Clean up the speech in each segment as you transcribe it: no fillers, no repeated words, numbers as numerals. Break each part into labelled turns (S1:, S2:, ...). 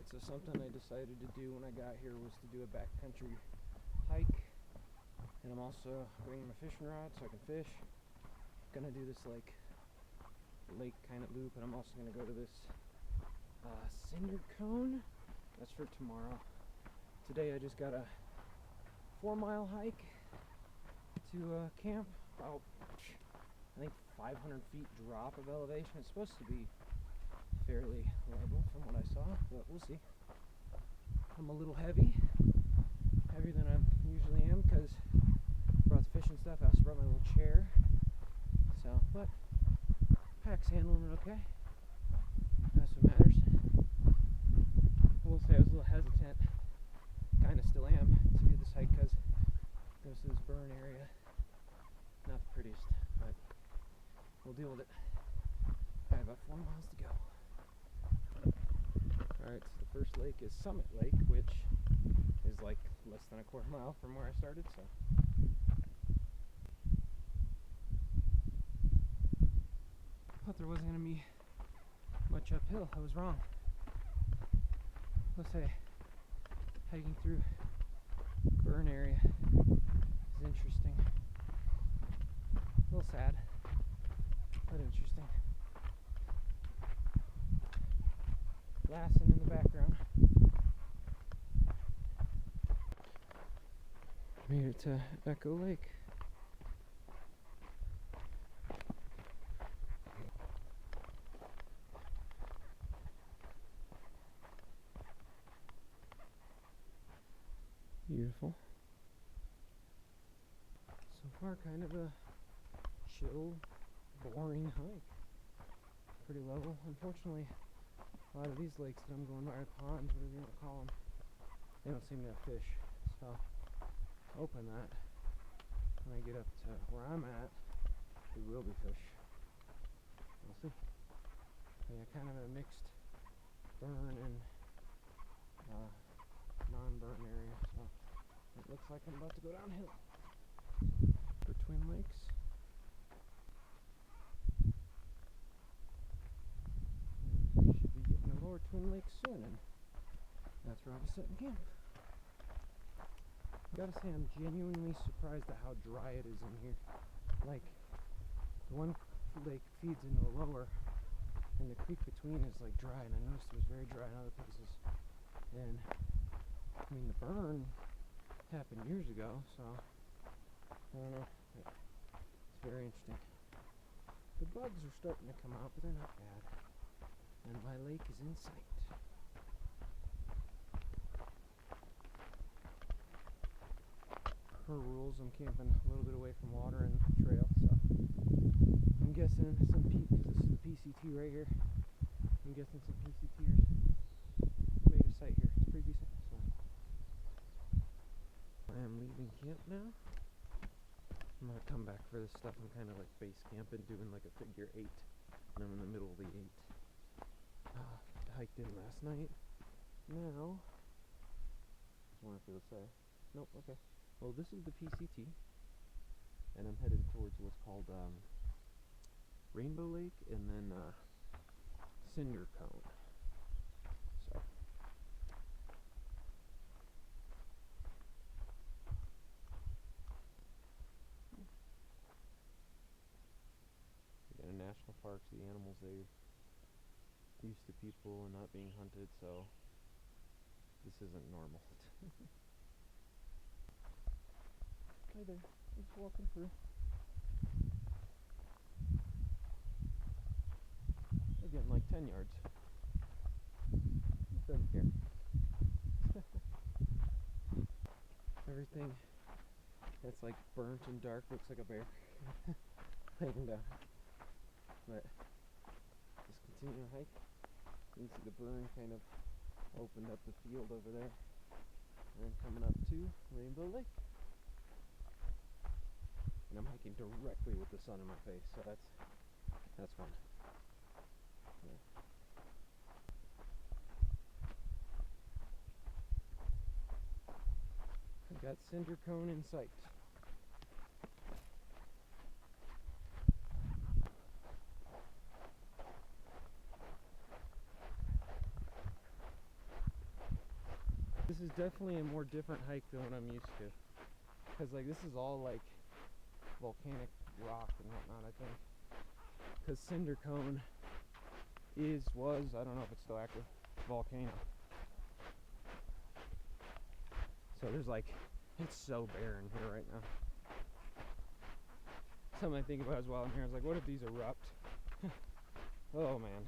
S1: Alright, so something I decided to do when I got here was to do a backcountry hike. And I'm also bringing my fishing rod so I can fish. Gonna do this like lake kind of loop, and I'm also gonna go to this Cynder Cone. That's for tomorrow. Today I just got a 4-mile hike to camp. About, I think, 500 feet drop of elevation. It's supposed to be fairly level from what I saw, but we'll see. I'm a little heavier than I usually am because I brought the fishing stuff. I also brought my little chair. So, but pack's handling it okay. That's what matters. I will say I was a little hesitant, kind of still am, to do this hike because it goes to this burn area. Not the prettiest, but we'll deal with it. I have about 4 miles to go. Alright, so the first lake is Summit Lake, which is like less than a quarter mile from where I started, so. Thought there wasn't going to be much uphill. I was wrong. Let's say hiking through burn area is interesting. A little sad, but interesting. Lassen in the background. Made it to Echo Lake. Beautiful. So far, kind of a chill, boring hike. Pretty level. Unfortunately, a lot of these lakes that I'm going by are ponds, whatever you want to call them, they don't seem to have fish. So, hoping that when I get up to where I'm at, there will be fish. We'll see. But yeah, kind of a mixed burn and non-burn area. So, it looks like I'm about to go downhill for Twin Lakes. Should be getting to Lower Twin Lakes soon, and that's where I'll be setting camp. Gotta say, I'm genuinely surprised at how dry it is in here. Like, the one lake feeds into a lower, and the creek between is like dry, and I noticed it was very dry in other places. And I mean, the burn happened years ago, so I don't know. It's very interesting. The bugs are starting to come out, but they're not bad. And my lake is in sight. Per rules, I'm camping a little bit away from water and trail, so I'm guessing some because this is the PCT right here. I'm guessing some PCTers made a site here. It's pretty decent. So I am leaving camp now. I'm gonna come back for this stuff. I'm kind of like base camping, doing like a figure 8, and I'm in the middle of the 8. Hiked in last night. Now, what I feel to say. Nope. Okay. Well, this is the PCT, and I'm headed towards what's called Rainbow Lake, and then Cynder Cone. So. Again, in national parks, the animals, they're used to people and not being hunted, so this isn't normal. Hi there, just walking through. Again, like 10 yards. Doesn't care. Everything that's like burnt and dark looks like a bear hiding down. But just continue to hike. You can see the burn kind of opened up the field over there. And then coming up to Rainbow Lake. And I'm hiking directly with the sun in my face, so that's fun. Yeah. I've got Cynder Cone in sight. This is definitely a more different hike than what I'm used to. Because, like, this is all, like, volcanic rock and whatnot, I think. Because Cynder Cone was, I don't know if it's still active, volcano. So there's, like, it's so barren here right now. Something I think about as well in here is, like, what if these erupt? Oh, man.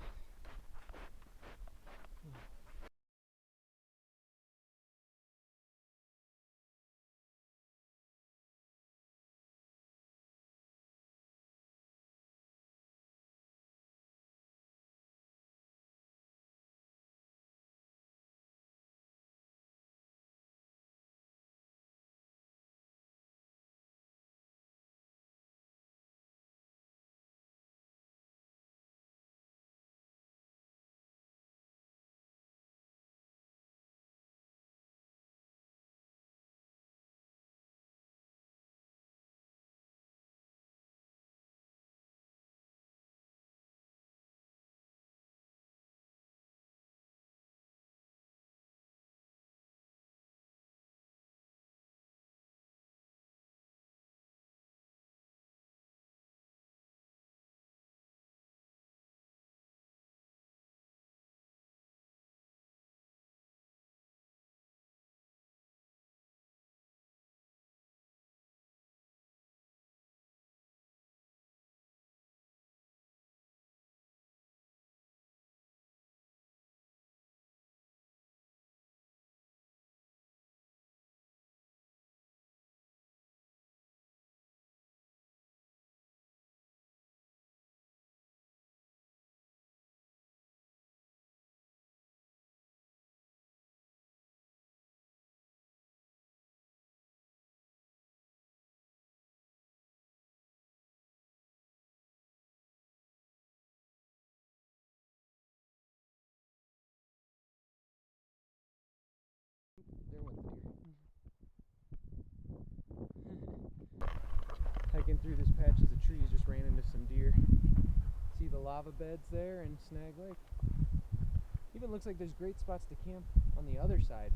S1: There went the deer. Hiking through this patches of trees, just ran into some deer. See the lava beds there in Snag Lake? Even looks like there's great spots to camp on the other side.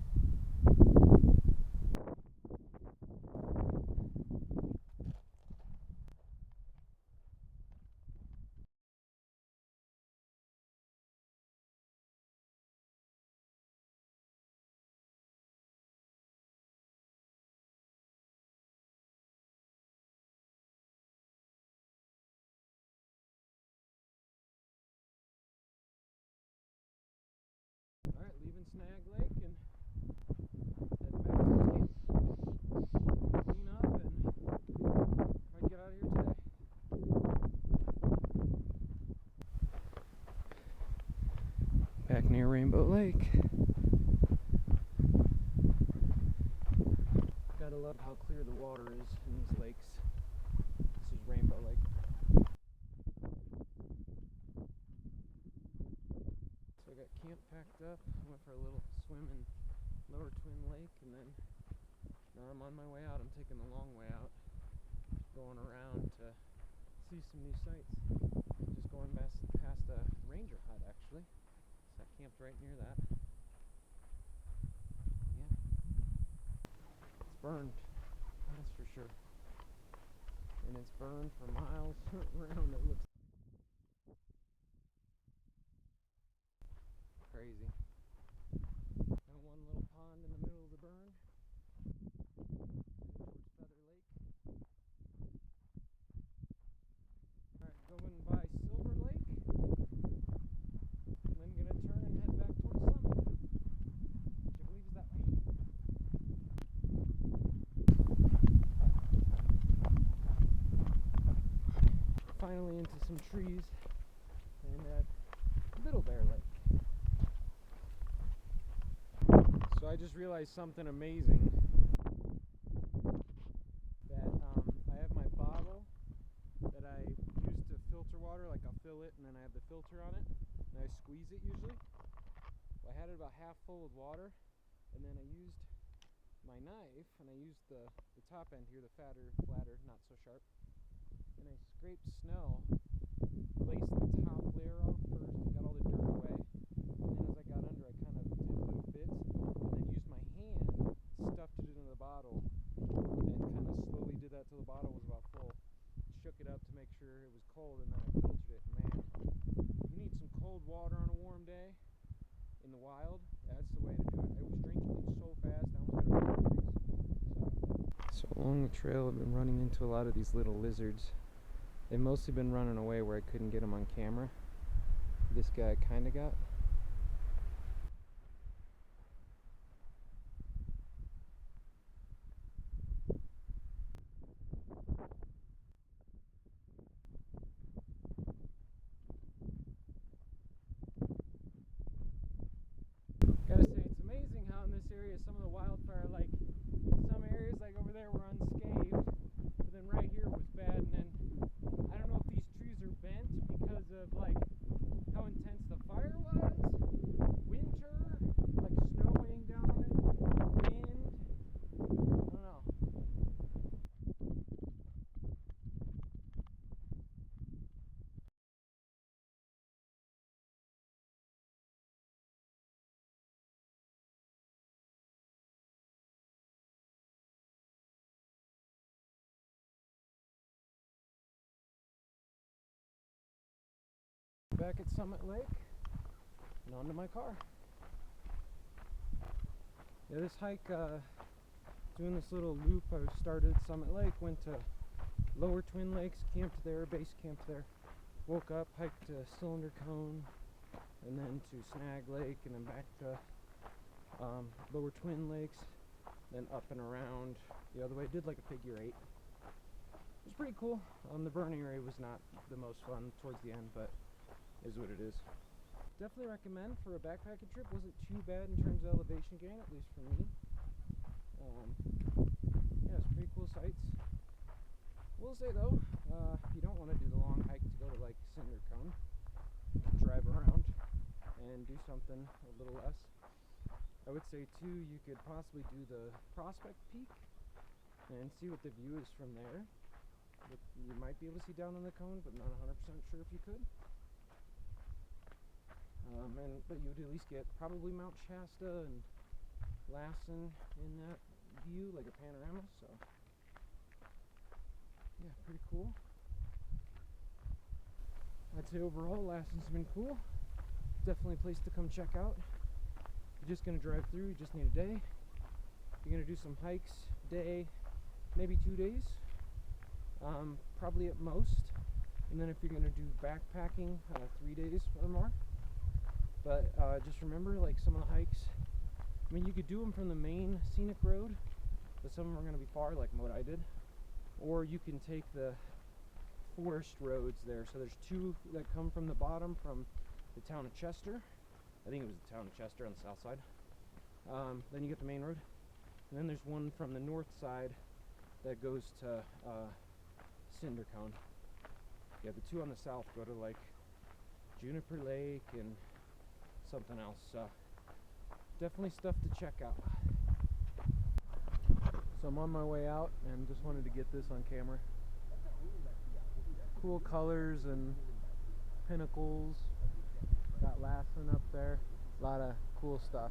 S1: Alright, leaving Snag Lake and heading back to camp. Clean up and try to get out of here today. Back near Rainbow Lake. Gotta love how clear the water is in these lakes. This is Rainbow Lake. So I got camp packed up, went for a little swim in Lower Twin Lake, and then now I'm on my way out. I'm taking the long way out, going around to see some new sights. Just going past a ranger hut, actually. So I camped right near that. Yeah. It's burned, that's for sure. And it's burned for miles around. It looks crazy. Got one little pond in the middle of the burn. Towards Feather Lake. Alright, going by Silver Lake. And then gonna turn and head back towards Summit, which I believe is that way. Finally into some trees and at Little Bear Lake. So I just realized something amazing. That I have my bottle that I use to filter water, like I'll fill it and then I have the filter on it, and I squeeze it usually. Well, I had it about half full with water, and then I used my knife, and I used the top end here, the flatter, not so sharp, and I scraped snow, laced the top layer off first, and got all the dirt away, and then as I got under I kind of did little bits, and then used my hand wild, that's the way to do it. I was drinking it so fast, I almost got a freeze. So along the trail, I've been running into a lot of these little lizards. They've mostly been running away where I couldn't get them on camera. This guy kind of got. Gotta say, it's amazing how in this area some of the wildfire, like some areas like over there were unscathed, but then right here was bad. And then I don't know if these trees are bent because of like how intense the fire was, winter, like snow weighing down on it, wind, I don't know. Back at Summit Lake and onto my car. Yeah, this hike, doing this little loop, I started at Summit Lake, went to Lower Twin Lakes, camped there, base camped there, woke up, hiked to Cynder Cone, and then to Snag Lake, and then back to Lower Twin Lakes, then up and around the other way. Did like a figure 8. It was pretty cool. The burning area was not the most fun towards the end, but is what it is. Definitely recommend for a backpacking trip. Wasn't too bad in terms of elevation gain, at least for me. Yeah, it's pretty cool sights. Will say though, if you don't want to do the long hike to go to like Cynder Cone, drive around and do something a little less. I would say too, you could possibly do the Prospect Peak and see what the view is from there. You might be able to see down on the cone, but not 100% sure if you could. But you would at least get probably Mount Shasta and Lassen in that view, like a panorama. So yeah, pretty cool. I'd say overall Lassen's been cool. Definitely a place to come check out. You're just gonna drive through, you just need a day. You're gonna do some hikes, day, maybe 2 days, probably at most. And then if you're gonna do backpacking, 3 days or more. But just remember, like some of the hikes, I mean, you could do them from the main scenic road, but some of them are going to be far, like what I did. Or you can take the forest roads there. So there's 2 that come from the bottom from the town of Chester. I think it was the town of Chester on the south side. Then you get the main road. And then there's one from the north side that goes to Cynder Cone. Yeah, the 2 on the south go to like Juniper Lake and something else. So definitely stuff to check out. So I'm on my way out and just wanted to get this on camera. Cool colors and pinnacles. Got Lassen up there. A lot of cool stuff.